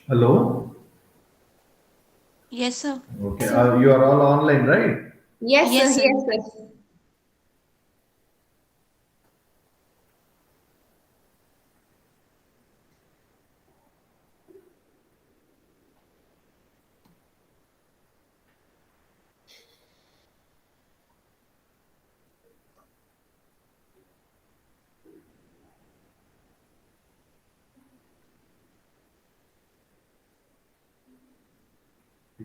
Hello. Yes, sir. Okay. You are all online, right? Yes, sir. Yes, sir. Yes, sir.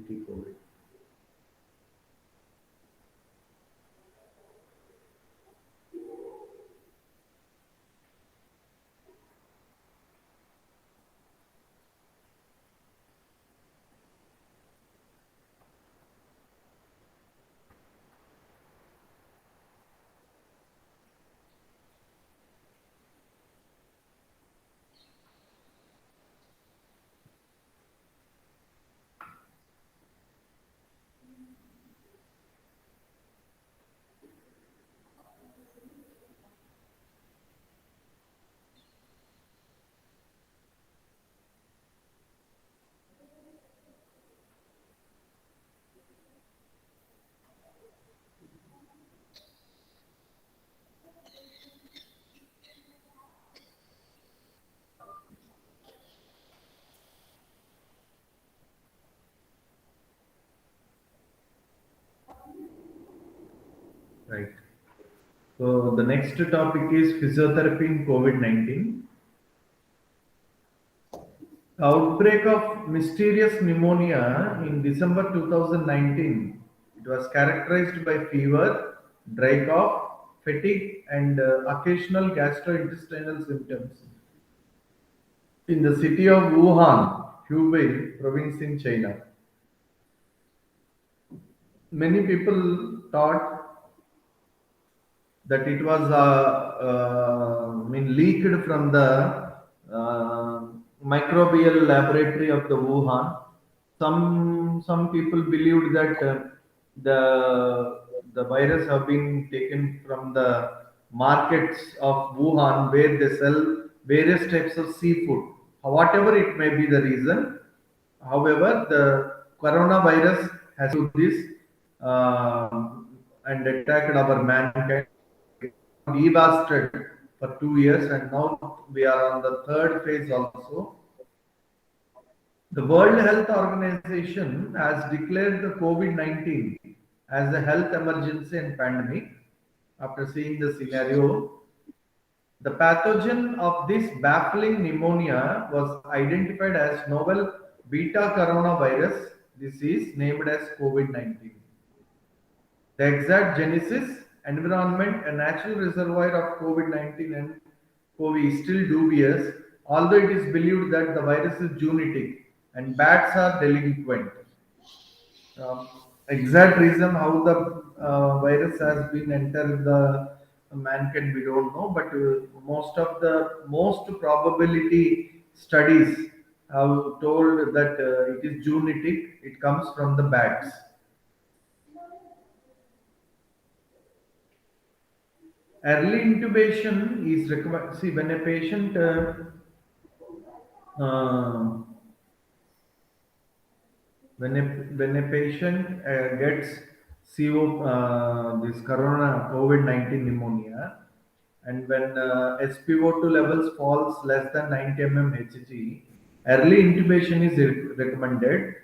PT COVID. Right. So the next topic is physiotherapy in COVID-19. Outbreak of mysterious pneumonia in December 2019. It was characterized by fever, dry cough, fatigue, and occasional gastrointestinal symptoms in the city of Wuhan, Hubei province in China. Many people thought that it was leaked from the uh, microbial laboratory of the Wuhan. Some people believed that the virus have been taken from the markets of Wuhan where they sell various types of seafood. Whatever it may be the reason, however, the coronavirus has to this and attacked our mankind, devastated for 2 years, and now we are on the third phase also. The World Health Organization has declared the COVID 19 as a health emergency and pandemic. After seeing the scenario, the pathogen of this baffling pneumonia was identified as novel beta coronavirus disease named as COVID 19. The exact genesis, environment, and natural reservoir of COVID 19 and COVID is still dubious, although it is believed that the virus is zoonotic and bats are delinquent. Um, exact reason how the virus has been entered the mankind, we don't know, but most probability studies have told that it is zoonotic. It comes from the bats. Early intubation is recommended. See, when a patient uh, when a patient gets CO, this corona COVID-19 pneumonia, and when SpO2 levels falls less than 90 mmHg, early intubation is recommended.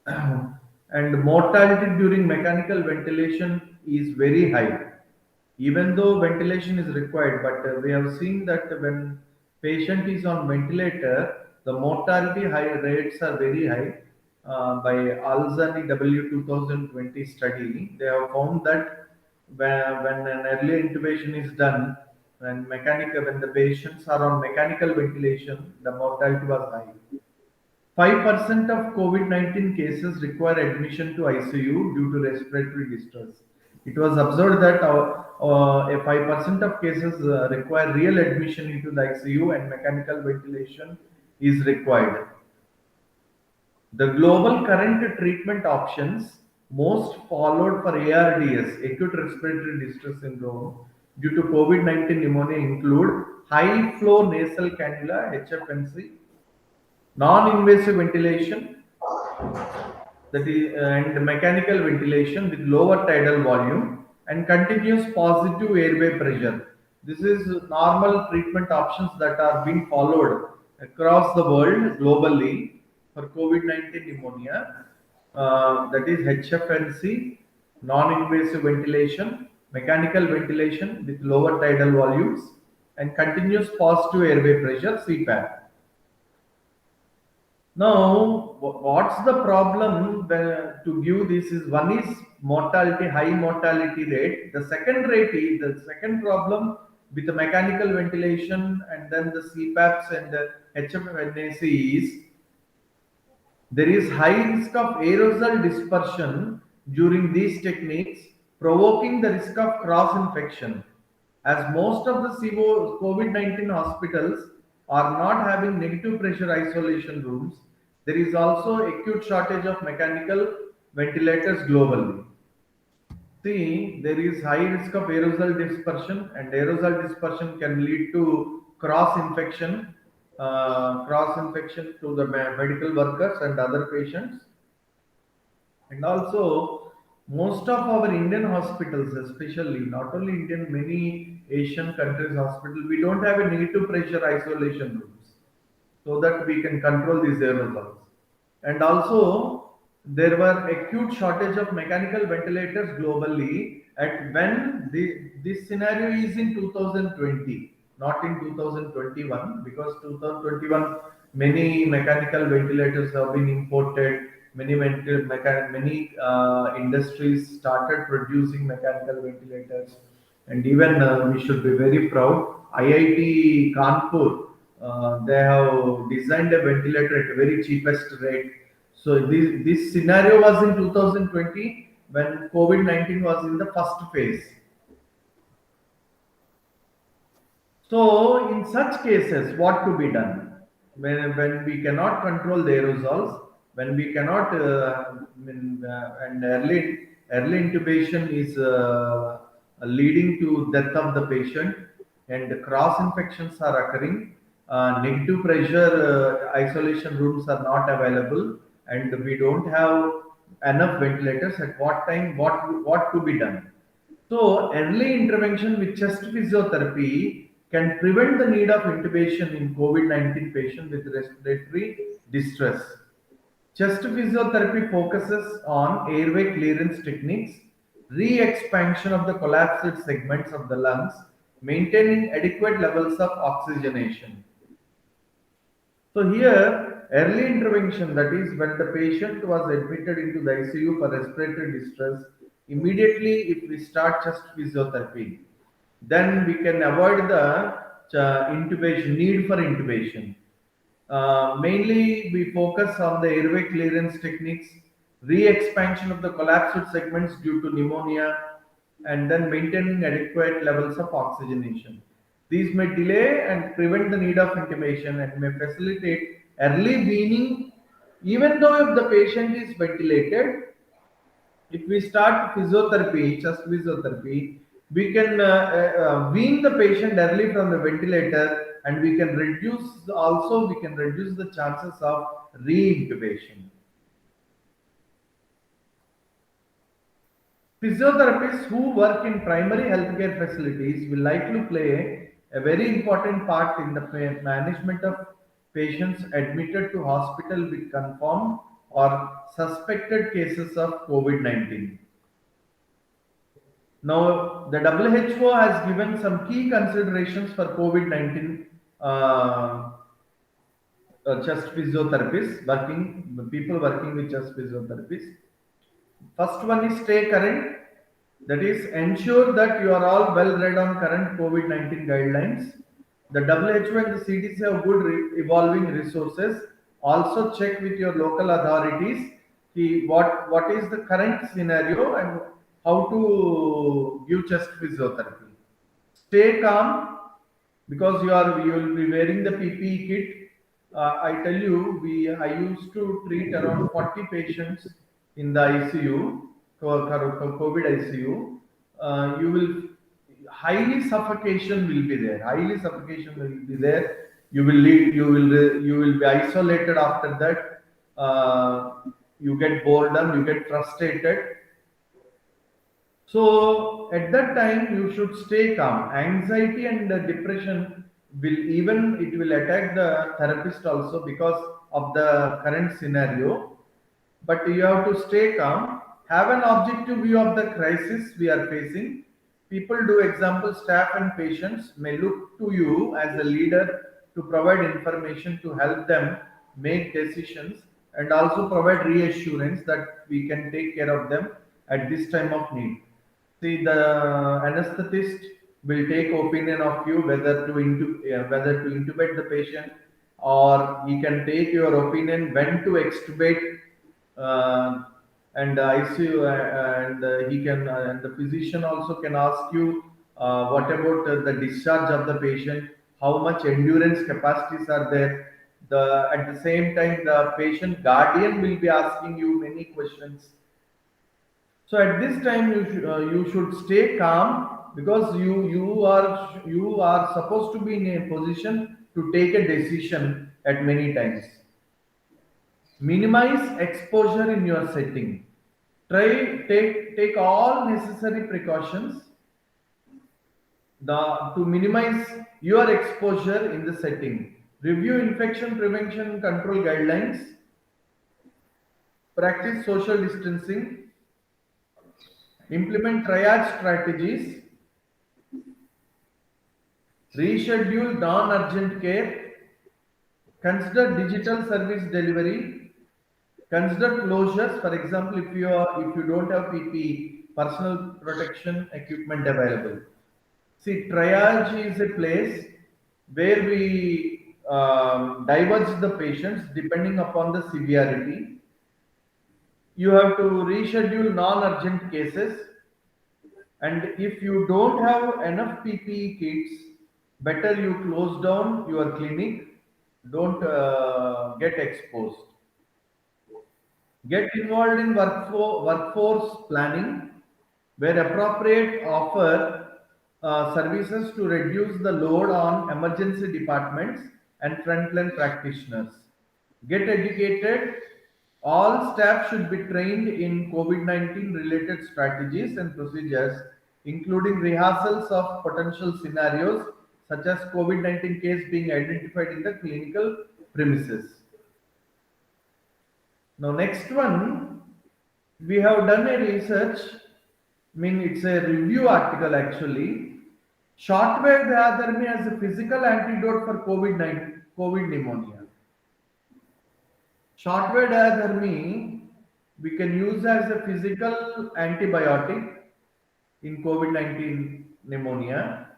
And mortality during mechanical ventilation is very high, even though ventilation is required. But we have seen that when patient is on ventilator, the mortality high rates are very high. By Alzani W 2020 study, they have found that when an early intubation is done, when the patients are on mechanical ventilation, the mortality was high. 5% of COVID-19 cases require admission to ICU due to respiratory distress. It was observed that a 5% of cases require real admission into the ICU and mechanical ventilation is required. The global current treatment options most followed for ARDS, acute respiratory distress syndrome, due to COVID-19 pneumonia include high flow nasal cannula, HFNC, non-invasive ventilation, that is, and mechanical ventilation with lower tidal volume and continuous positive airway pressure. This is normal treatment options that are being followed across the world globally for COVID-19 pneumonia. That is HFNC, non-invasive ventilation, mechanical ventilation with lower tidal volumes, and continuous positive airway pressure, CPAP. Now, what's the problem to give this is one is mortality, high mortality rate. The second problem with the mechanical ventilation and then the CPAPs and the HFNAC is there is high risk of aerosol dispersion during these techniques, provoking the risk of cross infection. As most of the COVID-19 hospitals are not having negative pressure isolation rooms, there is also acute shortage of mechanical ventilators globally. See, there is high risk of aerosol dispersion, and aerosol dispersion can lead to cross infection to the medical workers and other patients. And also, most of our Indian hospitals, especially not only Indian, many Asian countries hospital, we don't have a negative pressure isolation rooms so that we can control these aerosols. And also, there were acute shortage of mechanical ventilators globally at when this scenario is in 2020, not in 2021, because 2021 many mechanical ventilators have been imported. Many industries started producing mechanical ventilators, and even we should be very proud. IIT Kanpur, they have designed a ventilator at a very cheapest rate. So this scenario was in 2020 when COVID-19 was in the first phase. So in such cases, what to be done? When we cannot control the aerosols, when we cannot, and early intubation is leading to death of the patient, and cross infections are occurring. Negative pressure isolation rooms are not available, and we don't have enough ventilators. At what time? What to be done? So, early intervention with chest physiotherapy can prevent the need of intubation in COVID-19 patient with respiratory distress. Chest physiotherapy focuses on airway clearance techniques, re-expansion of the collapsed segments of the lungs, maintaining adequate levels of oxygenation. So here, early intervention, that is when the patient was admitted into the ICU for respiratory distress, immediately if we start chest physiotherapy, then we can avoid the intubation, need for intubation. Mainly we focus on the airway clearance techniques, re-expansion of the collapsed segments due to pneumonia, and then maintaining adequate levels of oxygenation. These may delay and prevent the need of intubation and may facilitate early weaning, even though if the patient is ventilated. If we start physiotherapy, chest physiotherapy, we can wean the patient early from the ventilator, and we can reduce the chances of re-intubation. Physiotherapists who work in primary healthcare facilities will likely play a very important part in the management of patients admitted to hospital with confirmed or suspected cases of COVID-19. Now, the WHO has given some key considerations for COVID-19 chest physiotherapists people working with chest physiotherapists. First one is stay current. That is, ensure that you are all well read on current COVID-19 guidelines. The WHO and the CDC have good evolving resources. Also check with your local authorities what is the current scenario and how to give chest physiotherapy. Stay calm because you will be wearing the PPE kit. I tell you, I used to treat around 40 patients in the ICU, COVID ICU. You will highly suffocation will be there. Highly suffocation will be there. You will be isolated after that. You get boredom. You get frustrated. So at that time, you should stay calm. Anxiety and depression it will attack the therapist also because of the current scenario. But you have to stay calm. Have an objective view of the crisis we are facing. People do example, staff and patients may look to you as a leader to provide information to help them make decisions and also provide reassurance that we can take care of them at this time of need. See, the anesthetist will take opinion of you whether to intubate the patient, or he can take your opinion when to extubate, uh, and ICU, and the physician also can ask you what about the discharge of the patient, how much endurance capacities are there. At the same time, the patient guardian will be asking you many questions. So at this time, you should stay calm because you are supposed to be in a position to take a decision at many times. Minimize exposure in your setting. Take all necessary precautions to minimize your exposure in the setting. Review infection prevention control guidelines. Practice social distancing. Implement triage strategies. Reschedule non-urgent care. Consider digital service delivery. Consider closures. For example, if you don't have PPE, personal protection equipment available. See, triage is a place where we diverge the patients depending upon the severity. You have to reschedule non-urgent cases, and if you don't have enough PPE kits, better you close down your clinic. Don't get exposed. Get involved in workforce planning, where appropriate offer services to reduce the load on emergency departments and frontline practitioners. Get educated. All staff should be trained in COVID-19 related strategies and procedures, including rehearsals of potential scenarios such as COVID-19 case being identified in the clinical premises. Now, next one, we have done a research. It's a review article actually. Shortwave diathermy as a physical antidote for COVID pneumonia. Shortwave diathermy we can use as a physical antibiotic in COVID-19 pneumonia.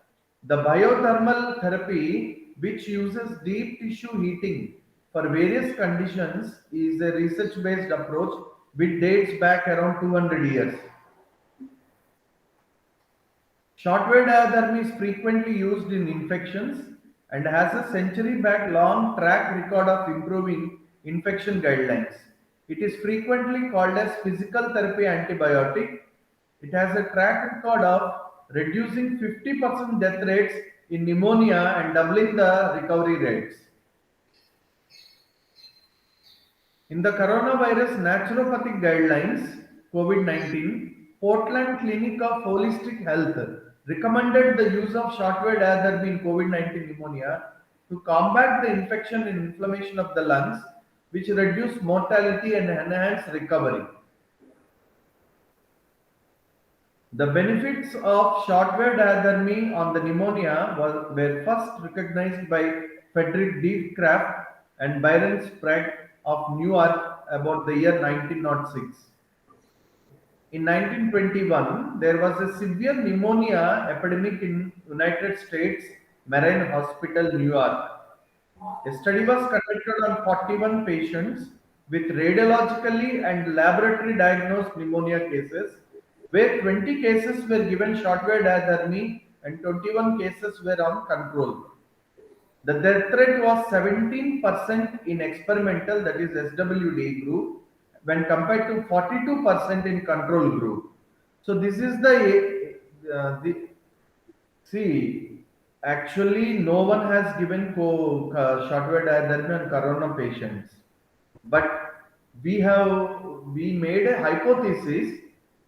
The biothermal therapy, which uses deep tissue heating for various conditions, is a research based approach which dates back around 200 years. Shortwave diathermy is frequently used in infections and has a century back long track record of improving infection guidelines. It is frequently called as physical therapy antibiotic. It has a track record of reducing 50% death rates in pneumonia and doubling the recovery rates. In the coronavirus naturopathic guidelines, COVID-19, Portland Clinic of Holistic Health recommended the use of shortwave diathermy in COVID-19 pneumonia to combat the infection and inflammation of the lungs, which reduce mortality and enhance recovery. The benefits of shortwave diathermy on the pneumonia were first recognized by Frederick D. Kraft and Byron Sprague of New York about the year 1906. In 1921, there was a severe pneumonia epidemic in United States Marine Hospital, New York. A study was conducted on 41 patients with radiologically and laboratory diagnosed pneumonia cases, where 20 cases were given shortwave diathermy and 21 cases were on control. The death rate was 17% in experimental, that is SWD group, when compared to 42% in control group. So this is the see, actually no one has given shortwave diathermy on corona patients, but we made a hypothesis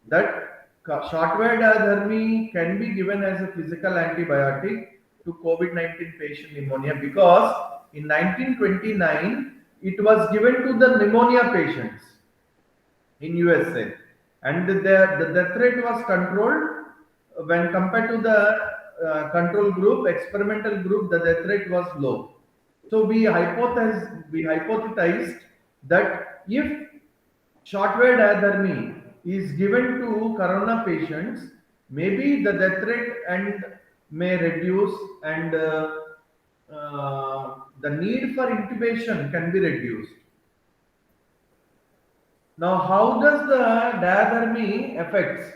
that shortwave diathermy can be given as a physical antibiotic to COVID-19 patient pneumonia, because in 1929 it was given to the pneumonia patients in USA, and the death rate was controlled when compared to the control group, experimental group, the death rate was low. So we hypothesized that if shortwave diathermy is given to corona patients, maybe the death rate and may reduce, and the need for intubation can be reduced. Now, how does the diathermy affects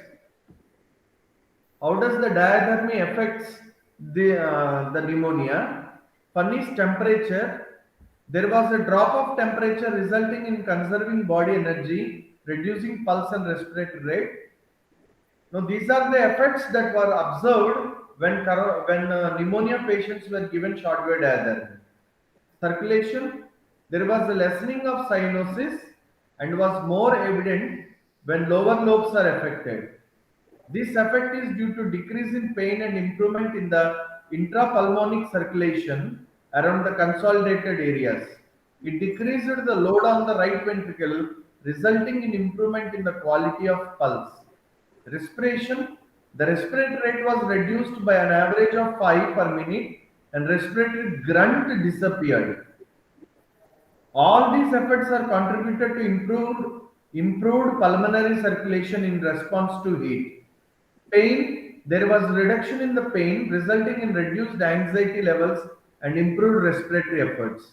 the pneumonia? One is temperature. There was a drop of temperature resulting in conserving body energy, reducing pulse and respiratory rate. Now, these are the effects that were observed when pneumonia patients were given shortwave diathermy. Circulation, there was a lessening of cyanosis and was more evident when lower lobes are affected. This effect is due to decrease in pain and improvement in the intrapulmonic circulation around the consolidated areas. It decreased the load on the right ventricle, resulting in improvement in the quality of pulse. Respiration, the respiratory rate was reduced by an average of 5 per minute and respiratory grunt disappeared. All these efforts are contributed to improved pulmonary circulation in response to heat. Pain, there was reduction in the pain resulting in reduced anxiety levels and improved respiratory efforts.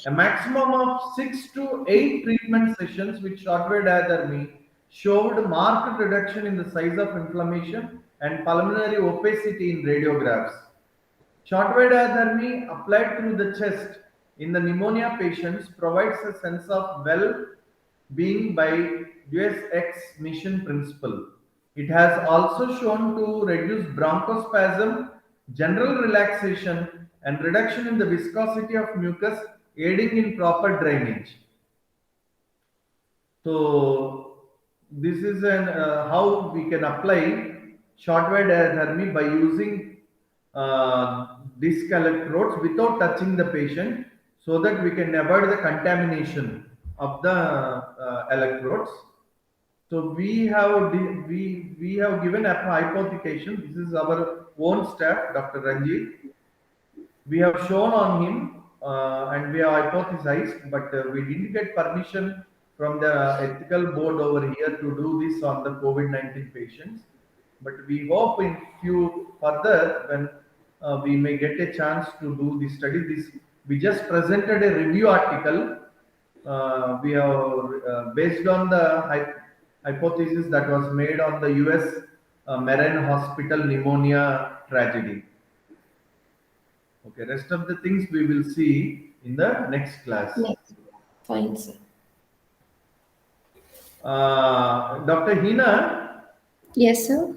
A maximum of 6 to 8 treatment sessions with shortwave diathermy showed marked reduction in the size of inflammation and pulmonary opacity in radiographs. Shortwave diathermy applied through the chest in the pneumonia patients provides a sense of well-being by Deus Ex Mission principle. It has also shown to reduce bronchospasm, general relaxation, and reduction in the viscosity of mucus, aiding in proper drainage. So this is how we can apply shortwave diathermy by using disc electrodes without touching the patient, so that we can avoid the contamination of the electrodes. So we have given a hypothecation. This is our own staff, Dr. Ranjit. We have shown on him and we have hypothesized, but we didn't get permission from the ethical board over here to do this on the COVID-19 patients. But we hope in few further when we may get a chance to do this study. We just presented a review article we have based on the hypothesis that was made on the US Marin Hospital pneumonia tragedy. Okay, rest of the things we will see in the next class. Next. Fine, sir. Dr. Hina, Yes, sir.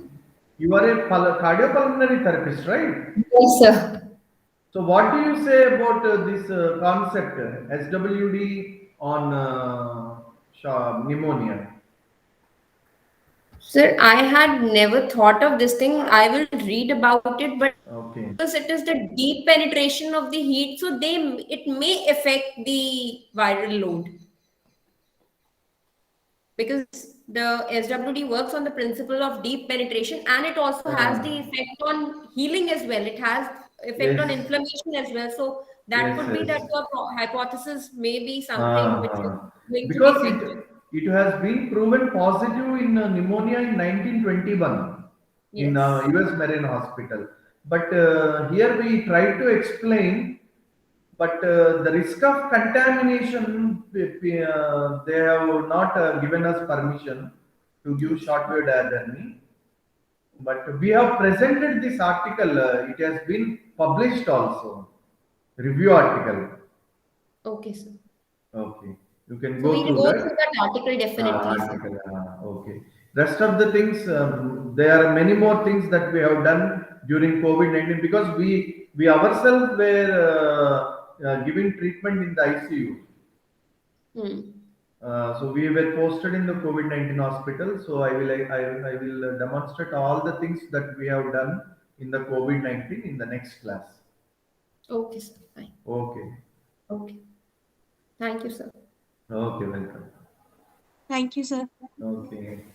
you are a cardiopulmonary therapist, right? Yes, sir. So, what do you say about this concept, SWD on pneumonia? Sir, I had never thought of this thing. I will read about it, but Okay. because it is the deep penetration of the heat, so it may affect the viral load. Because the SWD works on the principle of deep penetration, and it also has the Uh, effect on healing as well. It has effect on yes, inflammation as well. So that yes, could be that yes. your hypothesis may be something which is Uh, going to be because effective. it has been proven positive in pneumonia in 1921 in Yes. US Marine Hospital. But here we try to explain, but the risk of contamination, they have not given us permission to give Yes. shortwave diathermy. But we have presented this article. It has been published also, review article. Okay, sir. Okay, you can So go we'll through go through that. that article definitely, sir. Article. Okay. Rest of the things, there are many more things that we have done during COVID-19 because we ourselves were giving treatment in the ICU. Hmm. So we were posted in the COVID-19 hospital. So I will demonstrate all the things that we have done in the COVID-19 in the next class. Okay, sir. Fine. Okay. Okay. Thank you, sir. Okay. Welcome. Thank you, sir. Okay.